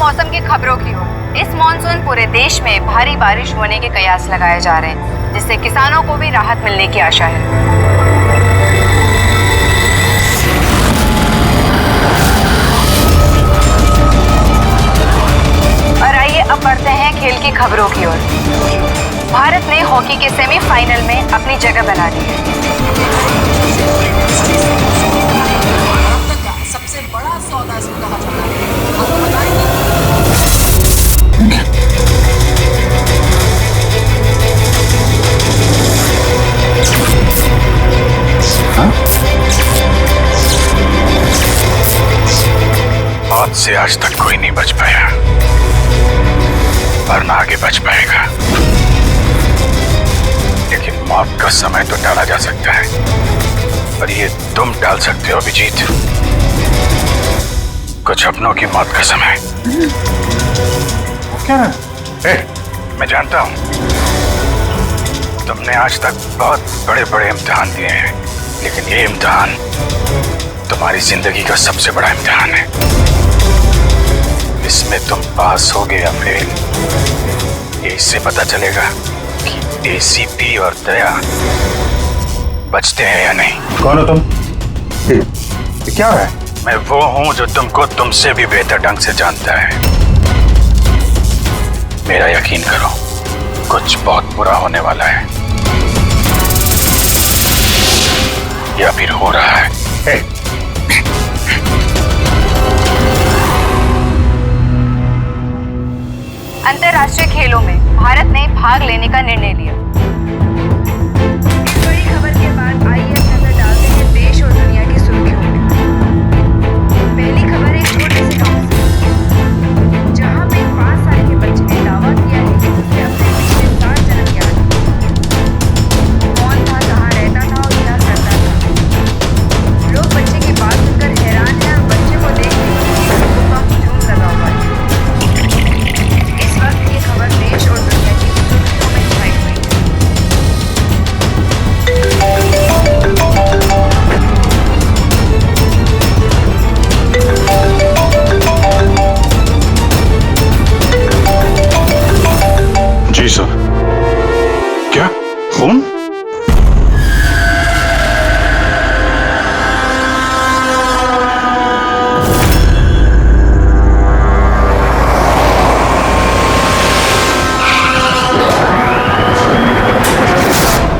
मौसम की खबरों की ओर। इस मॉनसून पूरे देश में भारी बारिश होने के कयास लगाए जा रहे हैं, जिससे किसानों को भी राहत मिलने की आशा है। और आइए अब बढ़ते हैं खेल की खबरों की ओर। भारत ने हॉकी के सेमीफाइनल में अपनी जगह बना ली है। सबसे बड़ा सौदा इसको कहा जाता है। आपको बताएंगे मौत से आज तक कोई नहीं बच पाया, वरना आगे बच पाएगा। लेकिन मौत का समय तो टाला जा सकता है, पर ये तुम टाल सकते हो अभिजीत। कुछ अपनों की मौत का समय। क्या मैं जानता हूं तुमने आज तक बहुत बड़े बड़े इम्तिहान दिए हैं, लेकिन ये इम्तिहान तुम्हारी जिंदगी का सबसे बड़ा इम्तिहान है। इसमें तुम पास होगे या फेल, ये इससे पता चलेगा कि एसीपी और दया बचते हैं या नहीं। कौन हो तुम? क्या है? मैं वो हूं जो तुमको तुमसे भी बेहतर ढंग से जानता है। मेरा यकीन करो, कुछ बहुत बुरा होने वाला है, या फिर हो रहा है। अंतर्राष्ट्रीय खेलों में भारत ने भाग लेने का निर्णय लिया। इस बड़ी खबर के बाद आइए नजर डालते हैं देश और दुनिया की सुर्खियों में। पहली खबर एक छोटे से गांव से, जहां पे 5 साल के बच्चे ने दावा किया है कि उसे अपने पिछले 7 जन्म याद है। कौन था, कहाँ रहता था और क्या करता था। लोग बच्चे की बात सुनकर हैरान हैं और बच्चे को देखने के लिए लोगों का हुजूम लगा हुआ है। इस वक्त ये खबर देश और दुनिया की सुर्खियों में छाई हुई है। जी सर। क्या खून?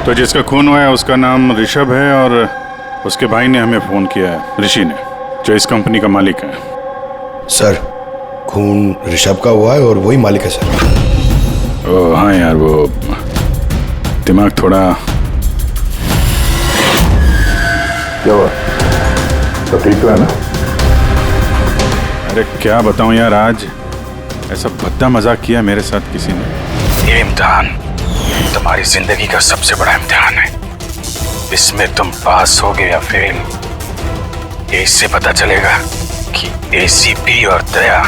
तो जिसका खून हुआ है उसका नाम ऋषभ है, और उसके भाई ने हमें फोन किया है, ऋषि ने, जो इस कंपनी का मालिक है। सर, खून ऋषभ का हुआ है और वही मालिक है सर। ओह हाँ यार, वो दिमाग थोड़ा। क्या हुआ? तो ठीक तो है ना? अरे क्या बताऊं यार, आज ऐसा भद्दा मजाक किया मेरे साथ किसी ने। ये इम्तिहान तुम्हारी जिंदगी का सबसे बड़ा इम्तिहान है। इसमें तुम पास होगे या फेल, ये इससे पता चलेगा कि एसीपी और दया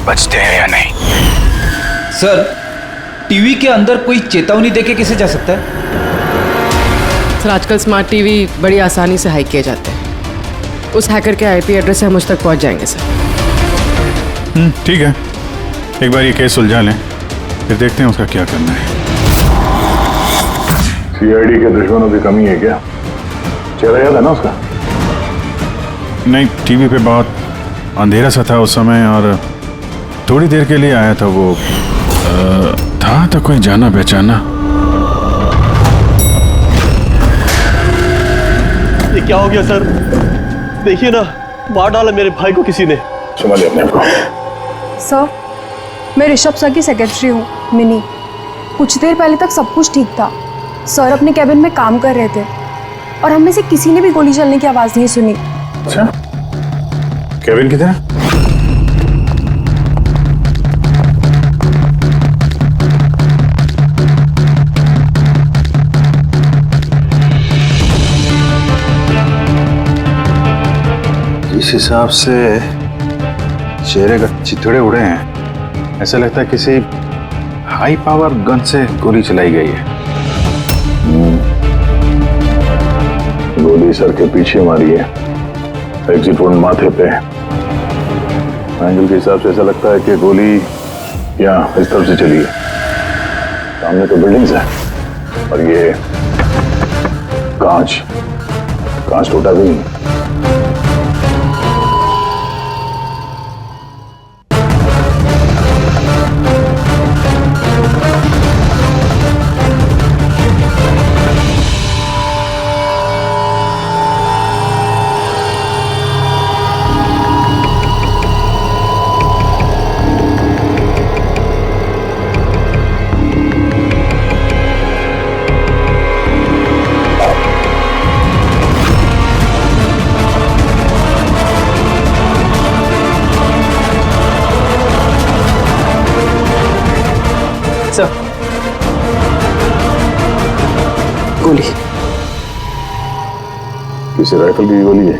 बचते हैं या नहीं। सर, टीवी के अंदर कोई चेतावनी देके कैसे जा सकता है? सर, आजकल स्मार्ट टीवी बड़ी आसानी से हैक किए जाते हैं। उस हैकर के आईपी एड्रेस से हम उस तक पहुंच जाएंगे सर। ठीक है, एक बार ये केस सुलझा लें, फिर देखते हैं उसका क्या करना है। सीआईडी के दुश्मनों की कमी है क्या? चेहरा याद है ना उसका? नहीं, टीवी पे बहुत अंधेरा सा था उस समय, और थोड़ी देर के लिए आया था वो। था तो कोई जाना पहचाना। ये क्या हो गया सर? देखिए ना, मार डाला मेरे भाई को किसी ने। संभालिए अपने आप को। सर, मैं ऋषभ सर की सेक्रेटरी हूँ, मिनी। कुछ देर पहले तक सब कुछ ठीक था। सर अपने कैबिन में काम कर रहे थे और हम में से किसी ने भी गोली चलने की आवाज़ नहीं सुनी। अच्छा, केविन किधर है? जिस हिसाब से चेहरे का चिथड़े उड़े हैं, ऐसा लगता है किसी हाई पावर गन से गोली चलाई गई है। गोली सर के पीछे मारी है, एग्जिट वोल्ट माथे पे, एंगल के हिसाब से ऐसा लगता है कि गोली यहाँ इस तरफ से चली है। सामने तो बिल्डिंग्स है और ये कांच टूटा भी नहीं। सर, गोली। किसी राइफल की गोली है?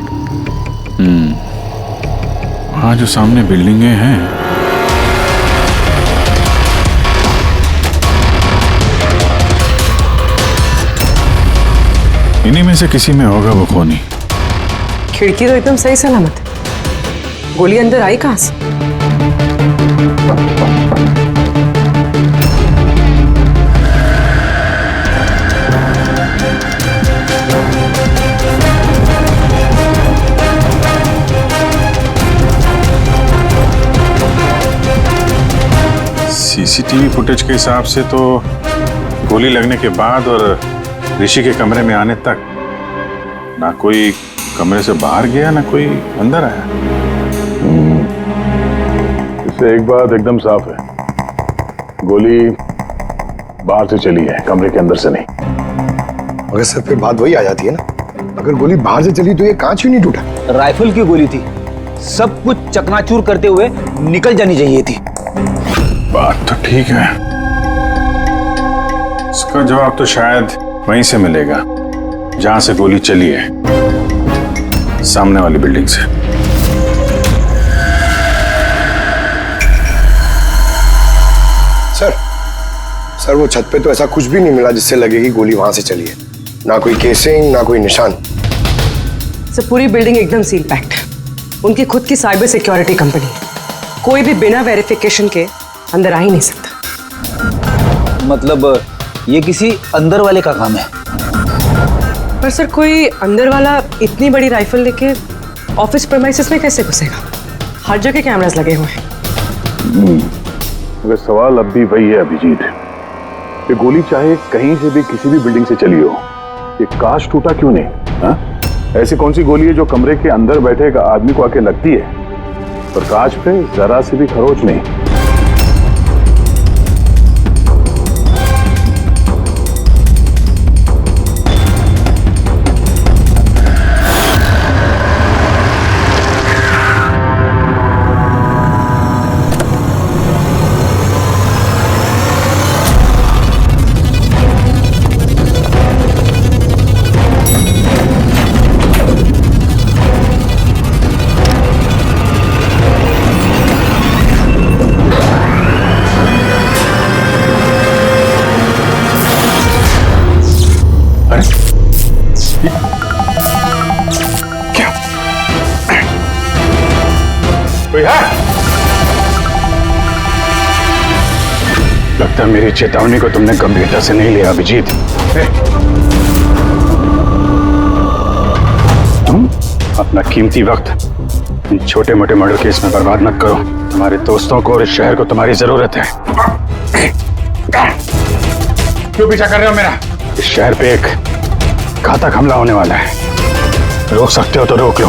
हाँ, जो सामने बिल्डिंगें हैं। इन्हीं में से किसी में होगा वो खूनी। खिड़की तो एकदम सही सलामत है, गोली अंदर आई कहां से? सीसीटीवी फुटेज के हिसाब से तो गोली लगने के बाद और ऋषि के कमरे में आने तक ना कोई कमरे से बाहर गया ना कोई अंदर आया। इससे एक बात एकदम साफ है, गोली बाहर से चली है, कमरे के अंदर से नहीं। मगर सर फिर बात वही आ जाती है ना, अगर गोली बाहर से चली तो ये कांच क्यों नहीं टूटा? राइफल की गोली थी, सब कुछ चकनाचूर करते हुए निकल जानी चाहिए थी। बात तो ठीक है, इसका जवाब तो शायद वहीं से मिलेगा जहां से गोली चली है, सामने वाली बिल्डिंग से। सर वो छत पे तो ऐसा कुछ भी नहीं मिला जिससे लगे कि गोली वहां से चली है। ना कोई केसिंग, ना कोई निशान। सर, पूरी बिल्डिंग एकदम सील पैक्ड है। उनकी खुद की साइबर सिक्योरिटी कंपनी है, कोई भी बिना वेरिफिकेशन के अंदर आ ही नहीं सकता। मतलब ये किसी अंदर वाले का काम है। पर सर, कोई अंदर वाला इतनी बड़ी राइफल लेके ऑफिस प्रेमाइसेस में कैसे घुसेगा? हर जगह कैमरास लगे हुए हैं। मगर सवाल अब भी वही है अभिजीत, कि गोली चाहे कहीं से भी किसी भी बिल्डिंग से चली हो, ये कांच टूटा क्यों नहीं? हा? ऐसी कौन सी गोली है जो कमरे के अंदर बैठे एक आदमी को आके लगती है और कांच पे जरा सी भी खरोच नहीं? लगता है मेरी चेतावनी को तुमने गंभीरता से नहीं लिया अभिजीत। तुम अपना कीमती वक्त इन छोटे मोटे मर्डर केस में बर्बाद मत करो। तुम्हारे दोस्तों को और इस शहर को तुम्हारी जरूरत है। क्यों पीछा कर रहे हो मेरा? इस शहर पे एक घातक हमला होने वाला है, रोक सकते हो तो रोक लो,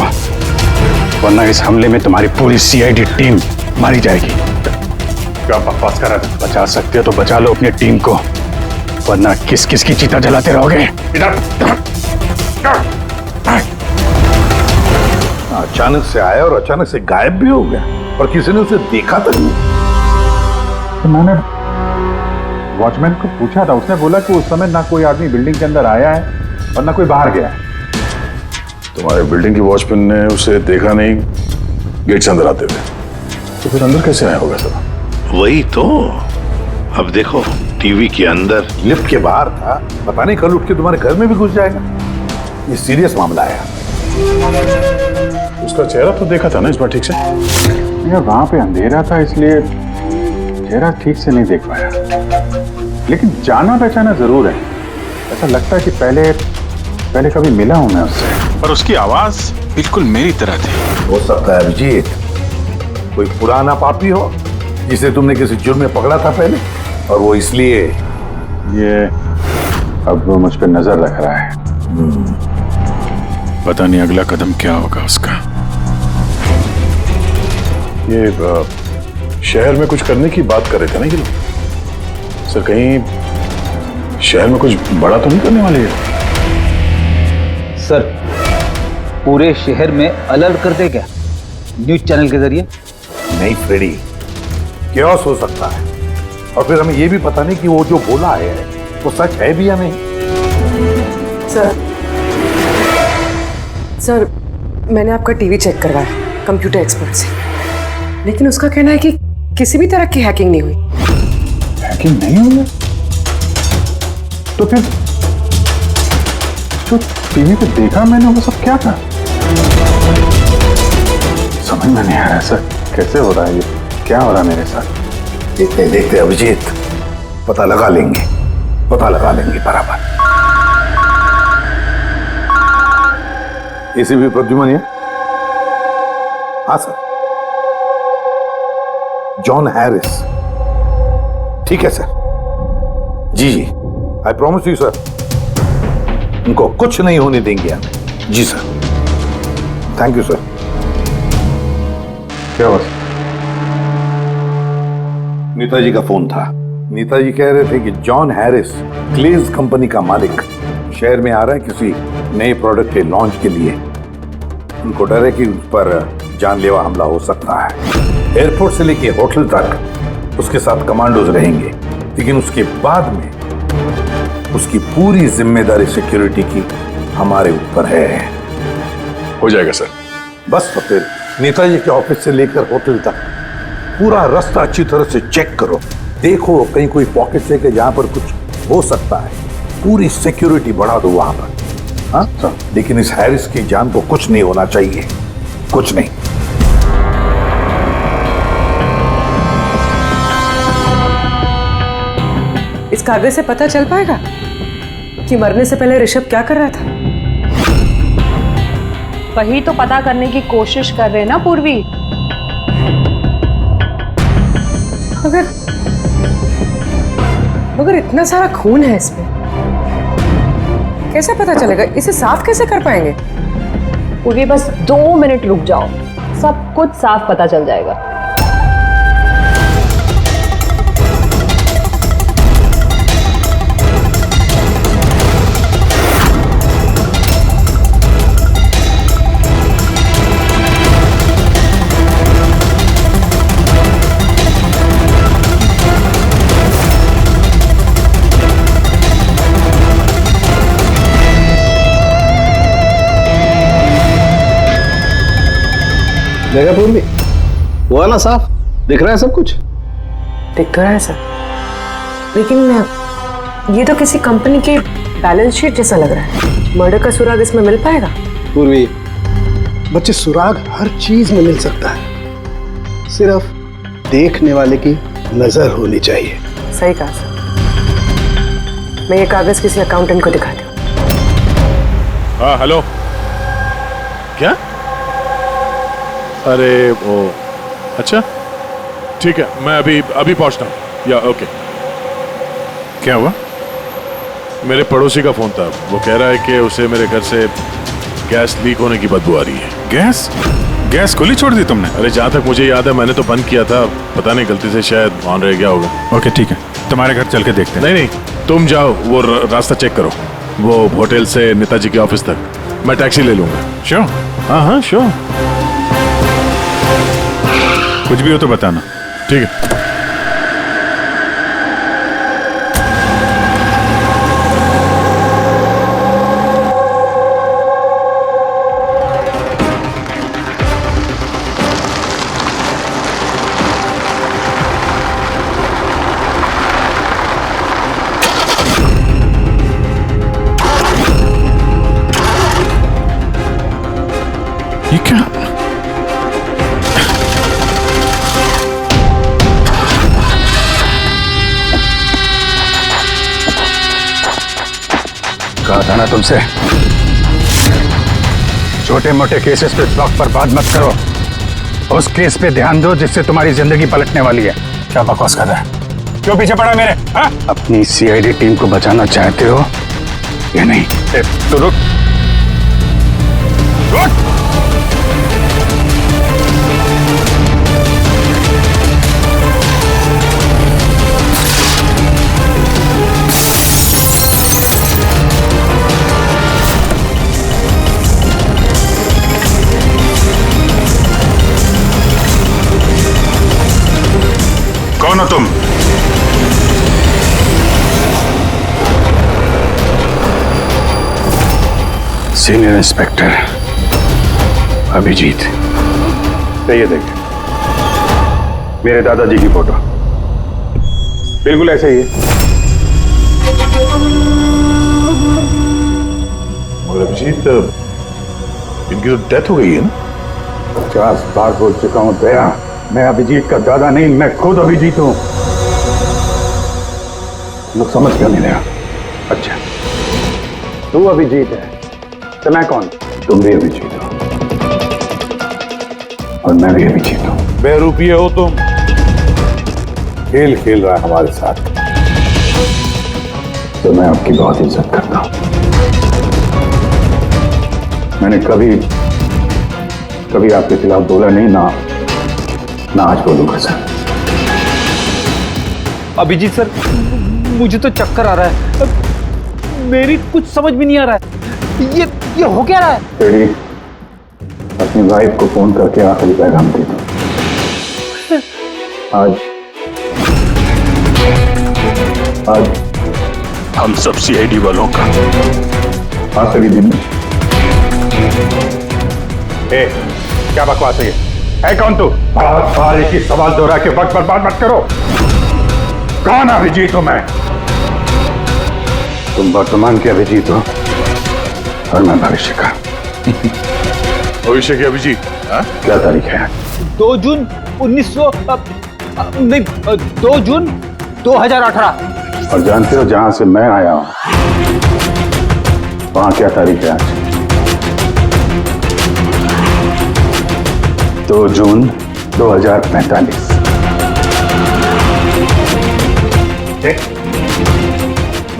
वरना इस हमले में तुम्हारी पूरी सीआईडी टीम मारी जाएगी। क्या बकवास कर रहा था? बचा सकते हो तो बचा लो अपनी टीम को, वरना किस किस की चिता जलाते रहोगे। अचानक से आया और अचानक से गायब भी हो गया और किसी ने उसे देखा तक नहीं। तो मैंने वॉचमैन को पूछा था, उसने बोला कि उस समय ना कोई आदमी बिल्डिंग के अंदर आया है और ना कोई बाहर गया है। तुम्हारे बिल्डिंग की वॉचमैन ने उसे देखा नहीं गेट से अंदर आते हुए, तो फिर अंदर कैसे आया होगा सर? वही तो। अब देखो, टीवी के अंदर, लिफ्ट के बाहर था, पता नहीं कल उठ के तुम्हारे घर में भी घुस जाएगा। ये सीरियस मामला है। उसका चेहरा तो देखा था ना इस बार ठीक से? यार वहां पे अंधेरा था इसलिए चेहरा ठीक से नहीं देख पाया, लेकिन जाना पहचाना जरूर है। ऐसा लगता है कि पहले कभी मिला हूं मैं उससे। पर उसकी आवाज बिल्कुल मेरी तरह थी। हो सकता है अभिजीत कोई पुराना पापी हो जिसे तुमने किसी जुर्म में पकड़ा था पहले, और वो इसलिए ये अब वो मुझ पर नजर रख रहा है। पता नहीं अगला कदम क्या होगा उसका। ये शहर में कुछ करने की बात कर रहे थे ना ये लोग? सर कहीं शहर में कुछ बड़ा तो नहीं करने वाले हैं? सर पूरे शहर में अलर्ट कर दे क्या, न्यूज चैनल के जरिए? नहीं फ्रेडी, क्योस हो सकता है, और फिर हमें ये भी पता नहीं कि वो जो बोला है वो सच है भी या नहीं। सर मैंने आपका टीवी चेक करवाया कंप्यूटर एक्सपर्ट से, लेकिन उसका कहना है कि किसी भी तरह की हैकिंग नहीं हुई। हैकिंग नहीं हुई है? तो फिर जो टीवी पे देखा मैंने वो सब क्या था? समझ में नहीं आ रहा सर, कैसे हो रहा है ये, क्या हो रहा है मेरे साथ? देखते देखते अभिजीत पता लगा लेंगे बराबर। एसीपी प्रद्युमन है? हाँ सर, जॉन हैरिस। ठीक है सर, जी आई प्रॉमिस यू सर, उनको कुछ नहीं होने देंगे हम। जी सर, थैंक यू सर। क्या हुआ? नेताजी का फोन था। नेताजी कह रहे थे कि जॉन हैरिस क्लेज कंपनी का मालिक शहर में आ रहा है किसी नए प्रोडक्ट के लॉन्च के लिए। उनको डर है कि उस पर जानलेवा हमला हो सकता है। एयरपोर्ट से लेके होटल तक उसके साथ कमांडोज रहेंगे, लेकिन उसके बाद में उसकी पूरी जिम्मेदारी सिक्योरिटी की हमारे ऊपर है। हो जाएगा सर। बस तो फिर नेताजी के ऑफिस से लेकर होटल तक पूरा रास्ता अच्छी तरह से चेक करो, देखो कहीं कोई पॉकेट है कि जहां पर कुछ हो सकता है। पूरी सिक्योरिटी बढ़ा दो वहां पर। हाँ सर, लेकिन इस हैरिस की जान को कुछ नहीं होना चाहिए, कुछ नहीं। इस कागज से पता चल पाएगा कि मरने से पहले ऋषभ क्या कर रहा था? वही तो पता करने की कोशिश कर रहे हैं ना पूर्वी। मगर इतना सारा खून है इसमें, कैसे पता चलेगा? इसे साफ कैसे कर पाएंगे? पूर्वी बस 2 मिनट रुक जाओ, सब कुछ साफ पता चल जाएगा। देखा पूर्वी, हुआ ना साफ? दिख रहा है सब कुछ? दिख तो रहा है सर, लेकिन ये तो किसी कंपनी के बैलेंस शीट जैसा लग रहा है। मर्डर का सुराग इसमें मिल पाएगा? पूर्वी, बच्चे, सुराग हर चीज में मिल सकता है, सिर्फ देखने वाले की नजर होनी चाहिए। सही कहा सर। मैं ये कागज किसी अकाउंटेंट को दिखाती हूँ। हाँ हेलो, क्या? अरे वो, अच्छा ठीक है, मैं अभी पहुंचता हूँ। या ओके। क्या हुआ? मेरे पड़ोसी का फोन था, वो कह रहा है कि उसे मेरे घर से गैस लीक होने की बदबू आ रही है। गैस खुली छोड़ दी तुमने? अरे जहाँ तक मुझे याद है मैंने तो बंद किया था, पता नहीं गलती से शायद ऑन रह गया होगा। ओके ठीक है, तुम्हारे घर चल के देखते हैं। नहीं तुम जाओ, वो रास्ता चेक करो, वो होटल से नेताजी के ऑफिस तक। मैं टैक्सी ले लूंगा। श्योर? हाँ श्योर। कुछ भी हो तो बताना। ठीक है। ये क्या? कहा था ना तुमसे, छोटे मोटे केसेस पे वक्त पर बात मत करो, उस केस पे ध्यान दो जिससे तुम्हारी जिंदगी पलटने वाली है। क्या बकवास कर रहा है? क्यों पीछे पड़ा मेरे? हाँ? अपनी सीआईडी टीम को बचाना चाहते हो या नहीं? तो रुक रुक। कौन हो तुम? Senior inspector Abhijit. ये देखिए मेरे दादाजी की फोटो, बिल्कुल ऐसे ही है। और अभिजीत, इनकी तो डेथ हो गई है ना? 50 बार बोल चुका हूं दया, मैं अभिजीत का दादा नहीं, मैं खुद अभिजीत हूं। लोग समझ क्यों नहीं रहा? अच्छा, तू अभिजीत है तो मैं कौन? तुम भी अभिजीत हो और मैं भी अभिजीत हूं। बेरूपिये हो तुम। खेल खेल रहा है हमारे साथ। तो मैं आपकी बहुत इज्जत करता हूं। मैंने कभी आपके खिलाफ बोला नहीं, ना आज बोलूंगा सर। अभिजीत सर, मुझे तो चक्कर आ रहा है, मेरी कुछ समझ में नहीं आ रहा है। ये हो क्या रहा है? तेरी अपनी वाइफ को फोन करके आखिरी पैगाम दे दो। आज हम सब सीआईडी वालों का आखिरी दिन है। क्या बकवास है ये? है कौन तू? बार एक ही सवाल दोहरा के वक्त बर्बाद मत करो। कौन अभिजीत हूं मैं? तुम वर्तमान के अभिजीत हो और मैं भविष्य का। भविष्य के अभिजीत? क्या तारीख है? 2 जून 2 जून 2018। और जानते हो जहां से मैं आया हूं वहां क्या तारीख है आज? 2 जून 2045।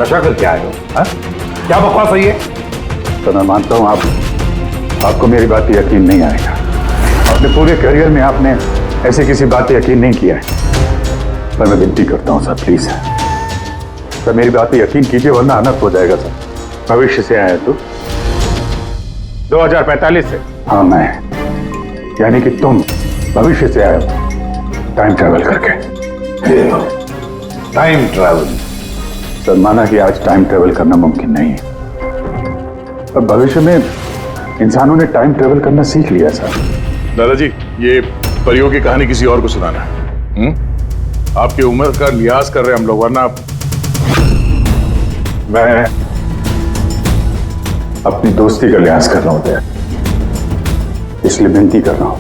नशा करके आए हो? क्या बकवास है ये? तो मैं मानता हूं आपको मेरी बात पे यकीन नहीं आएगा। अपने पूरे करियर में आपने ऐसे किसी बात पे यकीन नहीं किया है, पर मैं विनती करता हूं सर, प्लीज सर मेरी बात पे यकीन कीजिए वरना अनर्थ हो जाएगा सर। भविष्य से आया तू? 2045 से? हाँ मैं, यानी कि तुम भविष्य से आए हो टाइम ट्रैवल करके। Time travel? सर माना कि आज टाइम ट्रैवल करना मुमकिन नहीं है, पर भविष्य में इंसानों ने टाइम ट्रैवल करना सीख लिया सर। दादाजी, ये परियों की कहानी किसी और को सुनाना है। आपकी उम्र का लिहाज कर रहे हैं हम लोग, वरना मैं अपनी दोस्ती का लिहाज कर रहा हूं दया, इसलिए विनती कर रहा हूं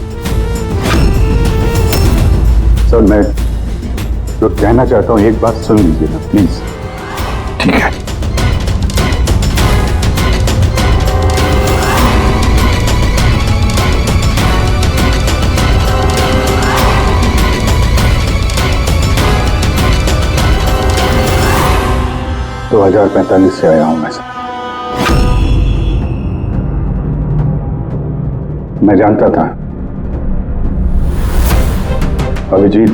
सर। मैं जो कहना चाहता हूं एक बात सुन लीजिए ना प्लीज। ठीक है। तो 2045 से आया हूं मैं सर। मैं जानता था अभिजीत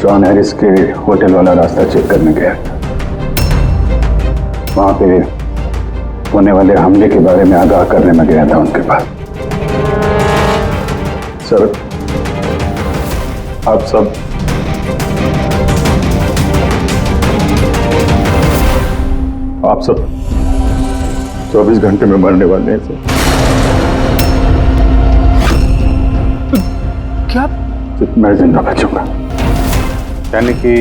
जॉन हैरिस के होटल वाला रास्ता चेक करने गया था। वहां पे होने वाले हमले के बारे में आगाह करने में गया था उनके पास। सर आप सब 24 घंटे में मरने वाले हैं सर। क्या? मैं जिंदा बचूंगा, यानी कि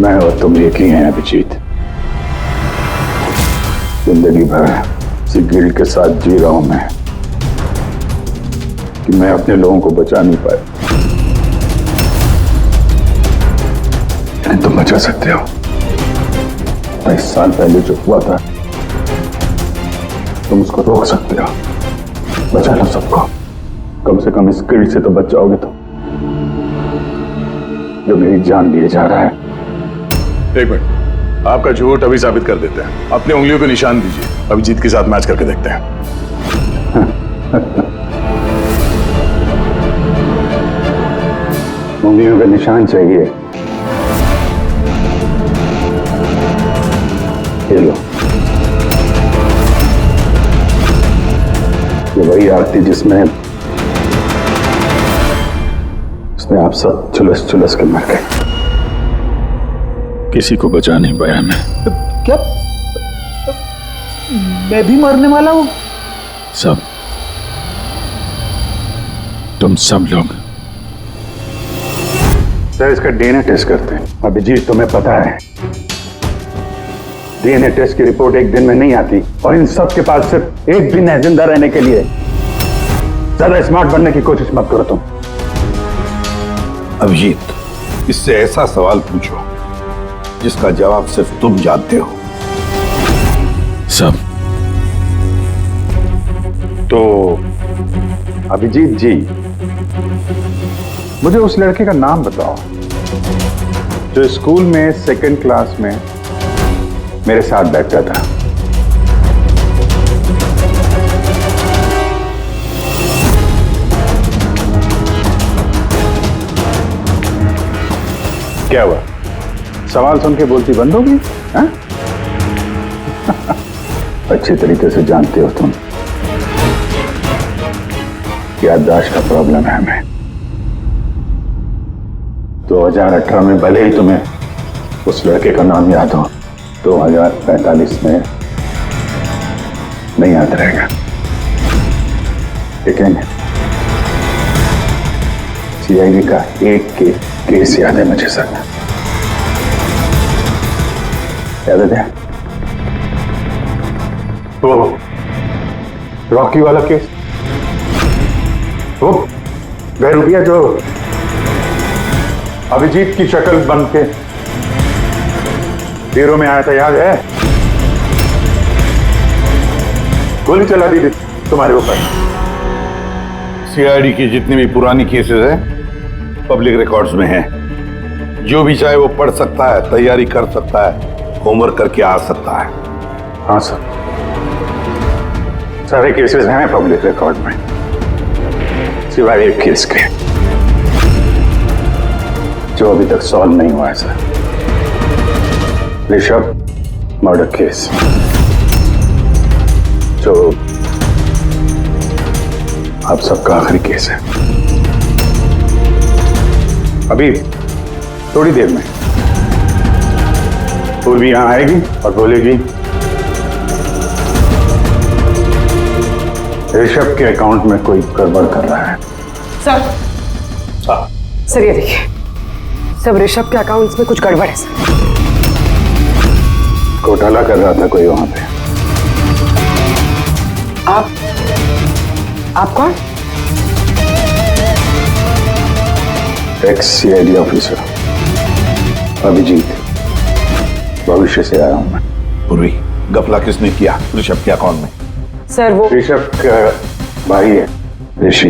मैं और तुम एक ही हैं अभिजीत। जिंदगी भर इसी गिल्ट के साथ जी रहा हूं मैं कि मैं अपने लोगों को बचा नहीं पाया। शायद तुम बचा सकते हो। 22 साल पहले जो हुआ था तुम उसको रोक सकते हो। बचा लो सबको, कम से कम इस गिल्ड से तो बच जाओगे तुम, जो मेरी जान लिए जा रहा है। एक मिनट, आपका झूठ अभी साबित कर देते हैं। अपनी उंगलियों पे निशान दीजिए, अभिजीत के साथ मैच करके देखते हैं। उंगलियों का निशान चाहिए? ये लो, ये वही आरती जिसमें आप सब चुलस के मर गए। किसी को बचा नहीं पाया मैं। क्या मैं भी मरने वाला हूं? सब, तुम सब लोग। सर, इसका डीएनए टेस्ट करते हैं। अभिजीत, तुम्हें पता है डीएनए टेस्ट की रिपोर्ट एक दिन में नहीं आती, और इन सब के पास सिर्फ एक दिन है जिंदा रहने के लिए। ज्यादा स्मार्ट बनने की कोशिश मत करो तुम। अभिजीत, इससे ऐसा सवाल पूछो जिसका जवाब सिर्फ तुम जानते हो। सब तो अभिजीत जी, मुझे उस लड़के का नाम बताओ जो स्कूल में सेकंड क्लास में मेरे साथ बैठता था। क्या हुआ? सवाल सुन के बोलती बंद होगी? हाँ? अच्छी तरीके से जानते हो तुम, याददाश्त का प्रॉब्लम है हमें। 2018 में भले ही तुम्हें उस लड़के का नाम याद हो, 2045 में नहीं याद रहेगा। लेकिन सीआईडी का एक केस याद है मुझे सर। याद है वो रॉकी वाला केस, वो बहरूपिया जो अभिजीत की शक्ल बन के हीरो में आया था, याद है? गोली चला दी थी तुम्हारे ऊपर। सीआईडी की जितनी भी पुरानी केसेस हैं पब्लिक रिकॉर्ड्स में हैं। जो भी चाहे वो पढ़ सकता है, तैयारी कर सकता है, होमवर्क करके आ सकता है। हाँ सर, सारे केसेस हैं पब्लिक रिकॉर्ड में, सिवाय एक केस के जो अभी तक सॉल्व नहीं हुआ है सर। ऋषभ मर्डर केस, जो आप सबका आखिरी केस है। अभी थोड़ी देर में पूर्वी यहां आएगी और बोलेगी ऋषभ के अकाउंट में कोई गड़बड़ कर रहा है। सर, सर ये देखिए, सब ऋषभ के अकाउंट्स में कुछ गड़बड़ है सर। घोटाला कर रहा था कोई वहां पे। आप कौन? एक्स सीआईडी ऑफिसर अभिजीत, भविष्य से आया हूं मैं। पूर्वी, गफला किसने किया ऋषभ के अकाउंट में? सर वो ऋषभ का भाई है ऋषि।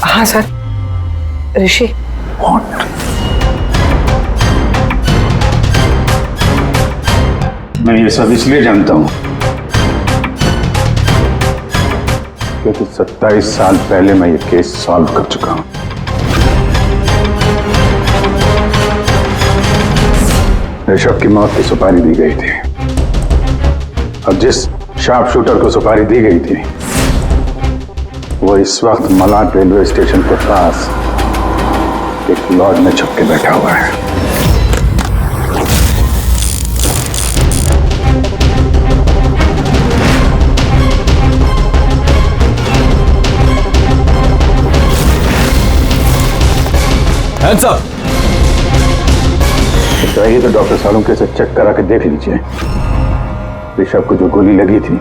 हाँ सर, ऋषि। मैं ये सब इसलिए जानता हूं क्योंकि 27 साल पहले मैं ये केस सॉल्व कर चुका हूं। ऋषभ की मौत की सुपारी दी गई थी। अब जिस शार्प शूटर को सुपारी दी गई थी वो इस वक्त मलाड रेलवे स्टेशन के पास एक लॉज में छुप के बैठा हुआ है। Hands up. चाहिए तो डॉक्टर सालुंके से चेक करा के देख लीजिए। ऋषभ को जो गोली लगी थी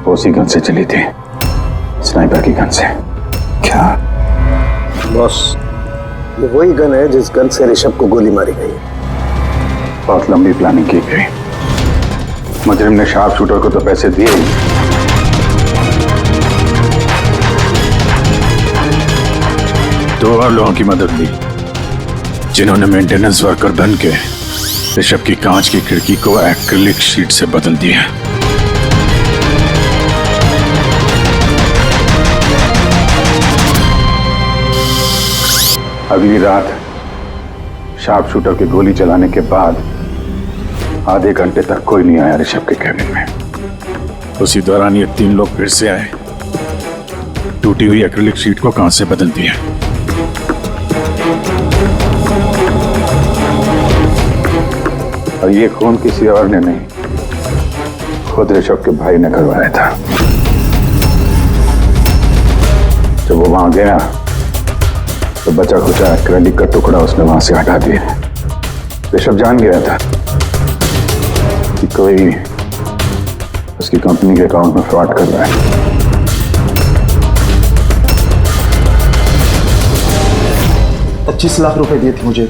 वो उसी गन से चली थी, स्नाइपर की गन से। क्या बॉस, ये वही गन है जिस गन से ऋषभ को गोली मारी गई। बहुत लंबी प्लानिंग की गई। मुजरिम ने शार्प शूटर को तो पैसे दिए ही, दो और लोगों की मदद ली जिन्होंने मेंटेनेंस वर्कर बन के ऋषभ की कांच की खिड़की को एक्रिलिक शीट से बदल दिया। अगली रात शार्प शूटर की गोली चलाने के बाद आधे घंटे तक कोई नहीं आया ऋषभ के कैबिन में। उसी दौरान ये 3 लोग फिर से आए, टूटी हुई एक्रिलिक शीट को कांच से बदल दिया। और ये खून किसी और ने नहीं, खुद ऋषभ के भाई ने करवाया था। जब वो वहां गया तो बचा खुचा एक्रिलिक का टुकड़ा उसने वहां से हटा दिया। ऋषभ जान गया था कि कोई उसकी कंपनी के अकाउंट में फ्रॉड कर रहा है। 25 लाख रुपए दिए थे मुझे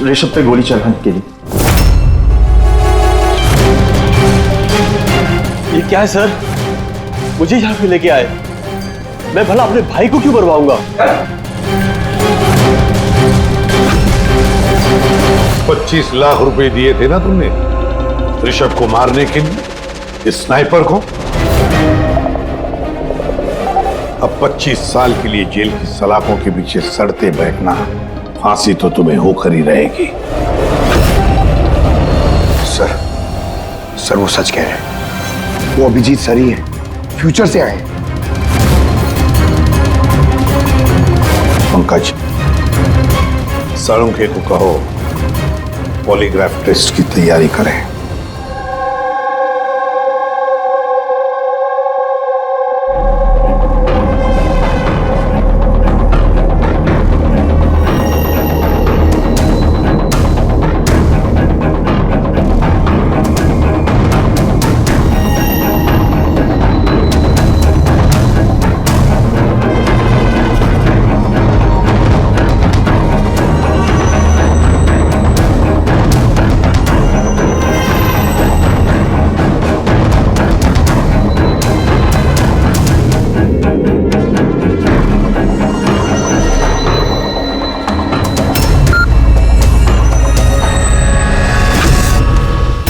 ऋषभ पे गोली चलाने के लिए। ये क्या है सर? मुझे यहाँ पे लेके आए, मैं भला अपने भाई को क्यों मरवाऊंगा? 25 लाख रुपए दिए थे ना तुमने ऋषभ को मारने के लिए, इस स्नाइपर को। अब 25 साल के लिए जेल की सलाखों के पीछे सड़ते बहकना, फांसी तो तुम्हें होकर ही रहेगी। सर वो सच कह रहे हैं। वो अभिजीत सर ही है, फ्यूचर से आए हैं। पंकज, साळुंखे को कहो पॉलीग्राफ टेस्ट की तैयारी करें।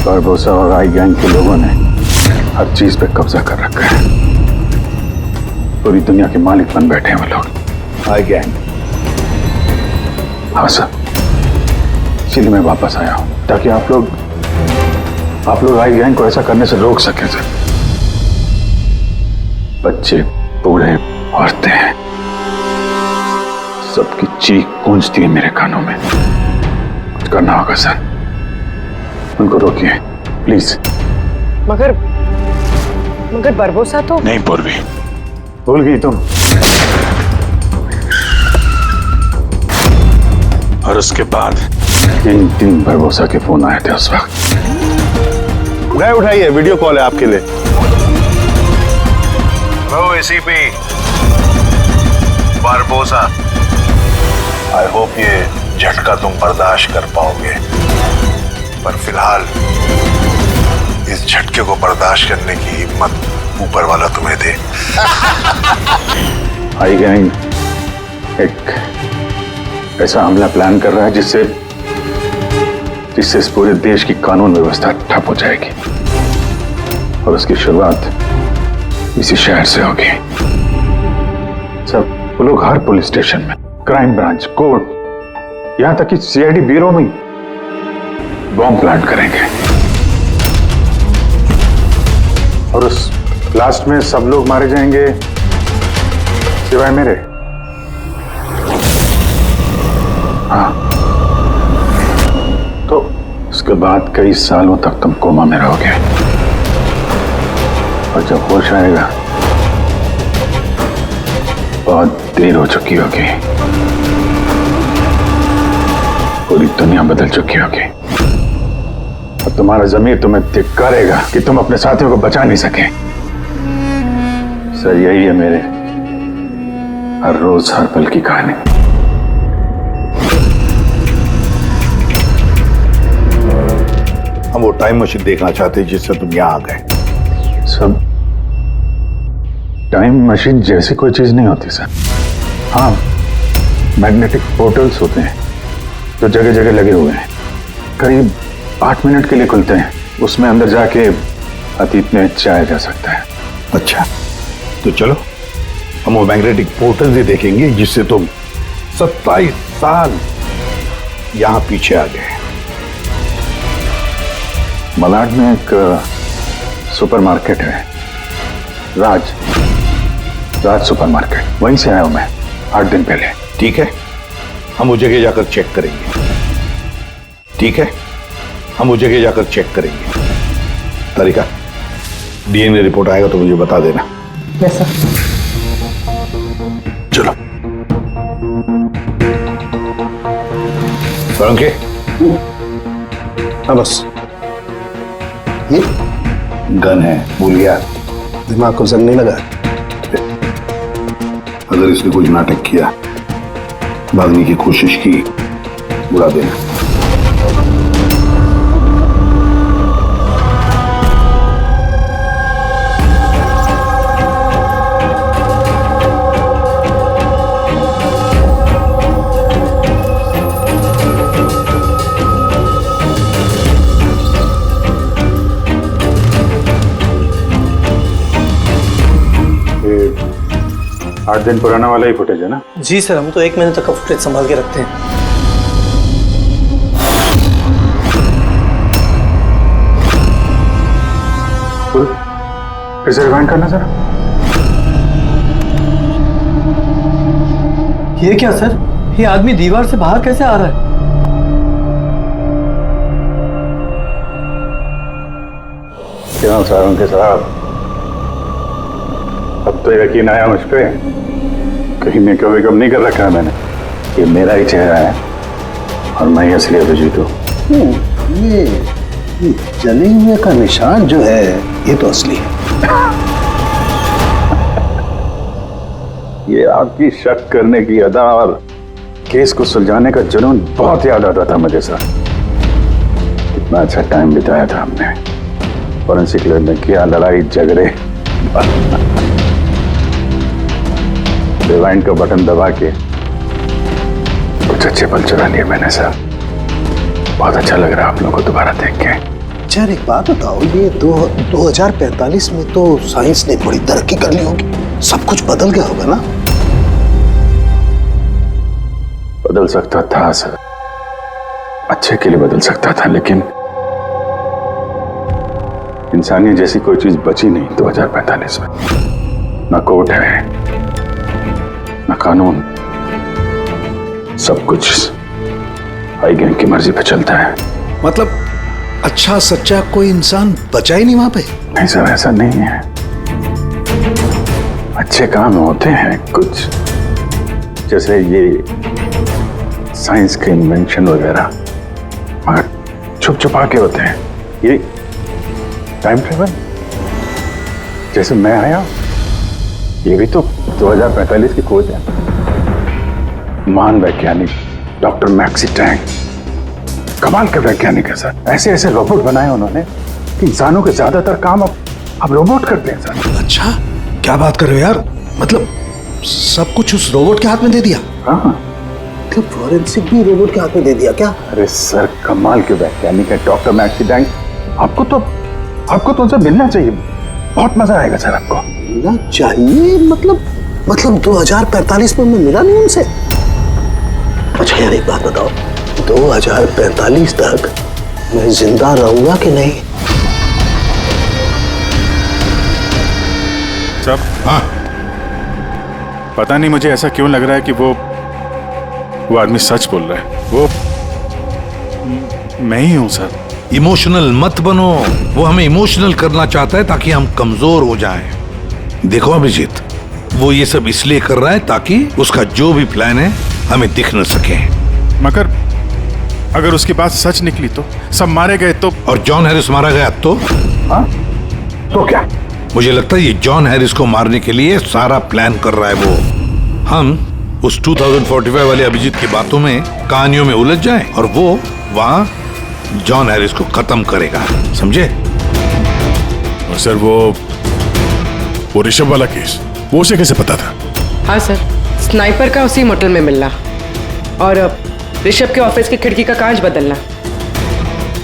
बारबोसा और आई गैंग के लोगों ने हर चीज पे कब्जा कर रखा है। पूरी दुनिया के मालिक बन बैठे हैं वो लोग। आई गैंग? हाँ सर, इसलिए मैं वापस आया हूं ताकि आप लोग आई गैंग को ऐसा करने से रोक सकें सर। बच्चे, बूढ़े, औरतें, सबकी चीख गूंजती है मेरे कानों में। कुछ करना होगा सर, उनको रोकिए प्लीज। मगर बरबोसा तो नहीं पूर्वी, भूल गई तुम। और उसके बाद 3 बरबोसा के फोन आए थे उस वक्त। उठाइए, वीडियो कॉल है आपके लिए। Hello ACP Barbosa, I hope ये झटका तुम बर्दाश्त कर पाओगे, पर फिलहाल इस झटके को बर्दाश्त करने की हिम्मत ऊपर वाला तुम्हें दे। आई गैंग एक ऐसा हमला प्लान कर रहा है जिससे इस पूरे देश की कानून व्यवस्था ठप हो जाएगी। और उसकी शुरुआत इसी शहर से होगी। सब लोग हर पुलिस स्टेशन में, क्राइम ब्रांच, कोर्ट, यहां तक कि सीआईडी ब्यूरो में बॉम्ब प्लांट करेंगे। और उस ब्लास्ट में सब लोग मारे जाएंगे सिवाय मेरे। हाँ, तो उसके बाद कई सालों तक तुम कोमा में रहोगे। और जब होश आएगा बहुत देर हो चुकी होगी। पूरी दुनिया बदल चुकी होगी। और तुम्हारा ज़मीर तुम्हें धिक्कारेगा कि तुम अपने साथियों को बचा नहीं सके। सर, यही है हर रोज हर पल की कहानी। हम वो टाइम मशीन देखना चाहते हैं जिससे तुम यहाँ आ गए। सब टाइम मशीन जैसी कोई चीज नहीं होती सर। हाँ, मैग्नेटिक पोर्टल्स होते हैं जो जगह जगह लगे हुए हैं, करीब 8 मिनट के लिए खुलते हैं। उसमें अंदर जाके अतीत में जाया जा सकता है। अच्छा, तो चलो हम वो मैग्नेटिक पोर्टल ही देखेंगे जिससे तुम 27 साल यहां पीछे आ गए। मलाड में एक सुपरमार्केट है, राज सुपरमार्केट, वहीं से आया हूं मैं 8 दिन पहले। ठीक है, हम वो जगह जाकर चेक करेंगे। ठीक है, हम वो जगह जाकर चेक करेंगे। तारिका, डीएनए रिपोर्ट आएगा तो मुझे बता देना। Yes sir. चलो सोलंकी। हाँ बस, ये गन है, भूल गया? दिमाग को जंग नहीं लगा। अगर इसने कुछ नाटक किया, भागने की कोशिश की, बुला देना। ये 8 दिन पुराना वाला ही फुटेज है ना? जी सर, हम तो 1 महीने तक का फुटेज संभाल के रखते हैं। फिर से रिवाइंड करना जरा। ये क्या सर, ये आदमी दीवार से बाहर कैसे आ रहा है? क्यों सारंगी साहब, अब तो यकीन आया मुझ पे? कहीं मेकअप नहीं कर रखा है मैंने। ये मेरा ही चेहरा है और मैं ही असली अभिजीत हूँ। ये जले हुए का निशान जो है ये तो असली है। ये आपकी शक करने की अदा और केस को सुलझाने का जुनून बहुत याद आता था मुझे सर। कितना अच्छा टाइम बिताया था हमने, फॉरेंसिक लैब में किया, लड़ाई झगड़े, रिवाइंड का बटन दबा के कुछ अच्छे पल चुरा लिए मैंने सर। बहुत अच्छा लग रहा है आप लोगों को दोबारा देख के। यार एक बात बताओ, ये 2045 में तो साइंस ने बड़ी तरक्की कर ली होगी, सब कुछ बदल गया होगा ना? बदल सकता था सर, अच्छे के लिए बदल सकता था, लेकिन इंसानियत जैसी कोई चीज बची नहीं 2045 में। ना कोर्ट है, ना कानून, सब कुछ हाई गैंग की मर्जी पे चलता है। मतलब अच्छा सच्चा कोई इंसान बचा ही नहीं वहां पे? नहीं सर, ऐसा नहीं है। अच्छे काम होते हैं कुछ, जैसे ये साइंस के इन्वेंशन वगैरह, मगर छुप छुपा के होते हैं। ये टाइम ट्रेवल, जैसे मैं आया, ये भी तो 2045 की खोज है। महान वैज्ञानिक डॉक्टर मैक्सी टैंक कमाल के वैज्ञानिक है सर। ऐसे ऐसे रोबोट बनाए उन्होंने कि इंसानों के ज्यादातर काम अब रोबोट करते हैं सर। अच्छा, क्या बात कर रहे हो यार? मतलब सब कुछ उस रोबोट के हाथ में दे दिया? हाँ, तो फॉरेंसिक भी रोबोट के हाथ में दे दिया क्या? अरे सर, कमाल के वैज्ञानिक है डॉक्टर मैक्सी टैंक। आपको तो उनसे मिलना चाहिए, बहुत मजा आएगा सर आपको। मिलना चाहिए? मतलब 2045 में मैं मिला नहीं उनसे? अच्छा यार एक बात बताओ, 2045 तक मैं जिंदा रहूंगा कि नहीं? सब हाँ, पता नहीं मुझे ऐसा क्यों लग रहा है कि वो आदमी सच बोल रहा है। वो मैं ही हूं सर। इमोशनल मत बनो, वो हमें इमोशनल करना चाहता है ताकि हम कमजोर हो जाएं। देखो अभिजीत, वो ये सब इसलिए कर रहा है ताकि उसका जो भी प्लान है हमें दिख न सके। मगर अगर उसकी बात सच निकली तो सब मारे गए तो? और जॉन हैरिस मारा गया तो? हाँ, तो क्या? मुझे लगता है ये जॉन हैरिस को मारने के लिए सारा प्लान कर रहा है वो। हम उस 2045 वाले अभिजीत की बातों में, कहानियों में उलझ जाएं और वो वहां जॉन हैरिस को खत्म करेगा, समझे? सर वो ऋषभ वाला केस, वो उसे कैसे पता था? हाँ सर, स्नाइपर का उसी मोटल में मिलना और ऋषभ के ऑफिस की खिड़की का कांच बदलना,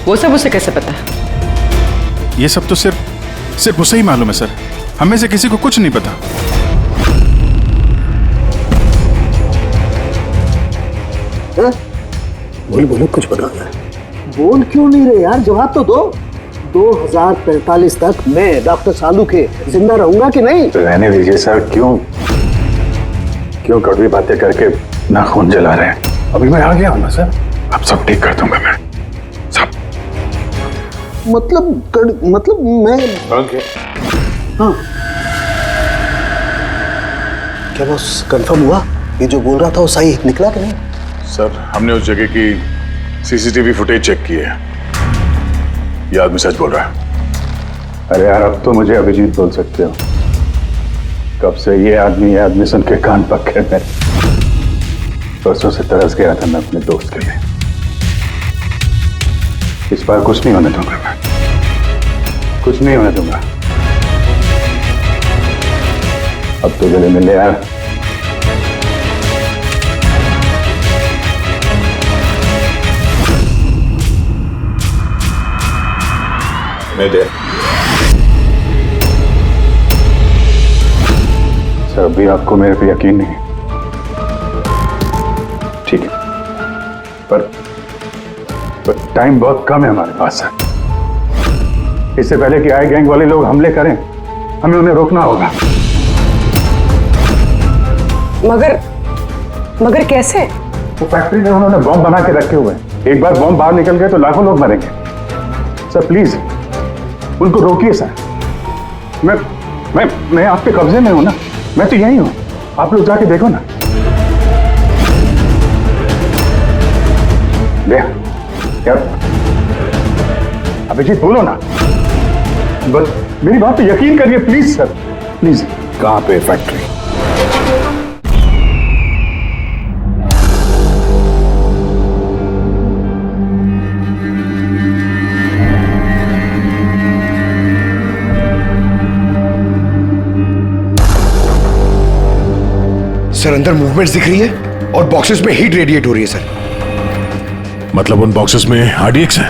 वो सब उसे कैसे पता? ये सब तो सिर्फ उसे ही मालूम है सर, हमें से किसी को कुछ नहीं पता। बोल बोलो, कुछ बताना है। बोल क्यों नहीं रहे यार, जवाब तो दो। 2045 तक मैं डॉक्टर सालू के जिंदा रहूंगा कि नहीं? रहने दीजिए सर, क्यों कड़वी बातें करके नाखून जला रहे हैं? अभी मैं आ गया हूं ना सर, अब सब ठीक कर दूंगा मैं, सब। मतलब मैं हाँ, क्या बॉस कंफर्म हुआ? ये जो बोल रहा था वो सही निकला कि नहीं? सर हमने उस जगह की सीसीटीवी फुटेज चेक की है, ये आदमी सच बोल रहा है। अरे यार, अब तो मुझे अभिजीत बोल सकते हो। कब से ये आदमी सुन के कान पक गए मेरे। परसों से तरस गया था मैं अपने दोस्त के लिए। इस बार कुछ नहीं होने दूंगा मैं, कुछ नहीं होने दूंगा। अब तो गले मिले यार। सर अभी आपको मेरे पे यकीन नहीं, ठीक है, पर टाइम बहुत कम है हमारे पास। इससे पहले कि आए गैंग वाले लोग हमले करें, हमें उन्हें रोकना होगा। मगर कैसे? वो फैक्ट्री में उन्होंने बॉम्ब बना के रखे हुए हैं। एक बार बॉम्ब बाहर निकल गए तो लाखों लोग मरेंगे। सर प्लीज उनको रोकिए सर। मैं आपके कब्जे में हूं ना, मैं तो यही हूं, आप लोग जाके देखो ना। यार अभिजीत बोलो ना, बस मेरी बात पे यकीन करिए प्लीज सर, प्लीज। कहां पे फैक्ट्री? सर अंदर मूवमेंट्स दिख रही है और बॉक्सेस में हीट रेडिएट हो रही है सर। मतलब उन बॉक्सेस में RDX है?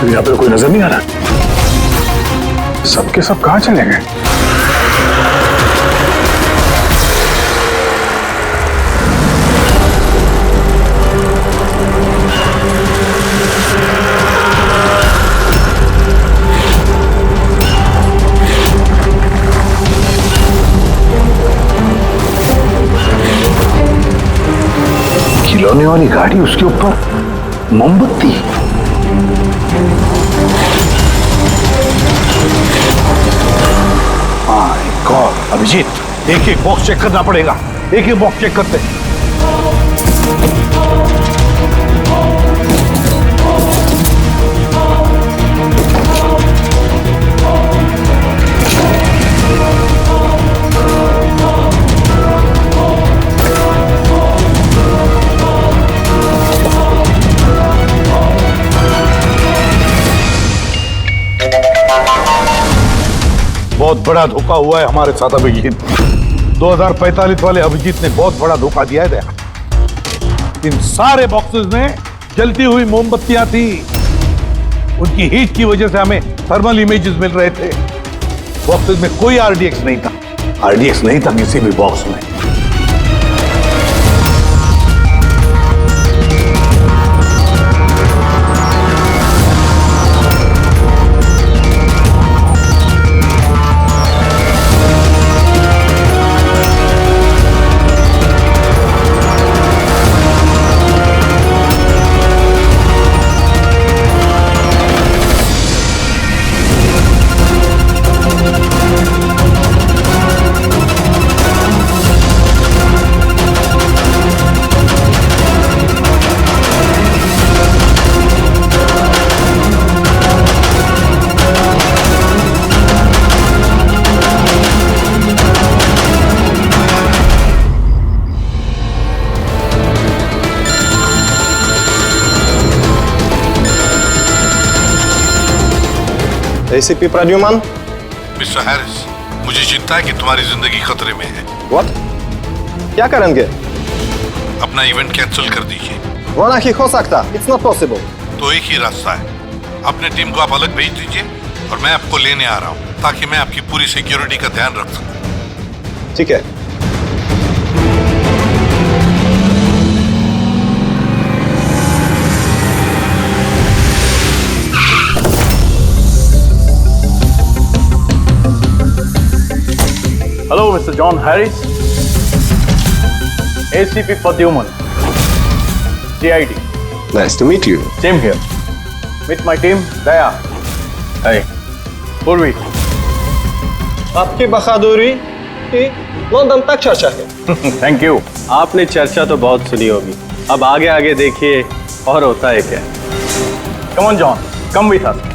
यहाँ पे कोई नजर नहीं आ रहा, सबके सब कहां चले गए? खिलौने वाली गाड़ी, उसके ऊपर मोमबत्ती। अभिजीत एक एक बॉक्स चेक करना पड़ेगा, एक एक बॉक्स चेक करते हैं। बहुत बड़ा धोखा हुआ है हमारे साथ अभिजीत। 2045 वाले अभिजीत ने बहुत बड़ा धोखा दिया है दया। इन सारे बॉक्सेस में जलती हुई मोमबत्तियां थी। उनकी हीट की वजह से हमें थर्मल इमेजेस मिल रहे थे। बॉक्सेस में कोई आरडीएक्स नहीं था, आरडीएक्स नहीं था किसी भी बॉक्स में। एसीपी प्रद्युमन। मिस्टर हैरिस, मुझे चिंता है कि तुम्हारी जिंदगी खतरे में है। व्हाट? क्या करेंगे? अपना इवेंट कैंसिल कर दीजिए। वो नहीं हो सकता, इट्स नॉट पॉसिबल। तो एक ही रास्ता है, अपने टीम को आप अलग भेज दीजिए और मैं आपको लेने आ रहा हूँ ताकि मैं आपकी पूरी सिक्योरिटी का ध्यान रख सकूं। ठीक है। Hello, Mr. John Harris. ACP Pradyuman. CID. Nice to meet you. Same here. Meet my team, Daya. Hey. Purvi. आपकी बहादुरी की लंदन तक चर्चा है। Thank you. आपने चर्चा तो बहुत सुनी होगी, अब आगे आगे देखिए और होता है क्या। Come on, John. Come with us.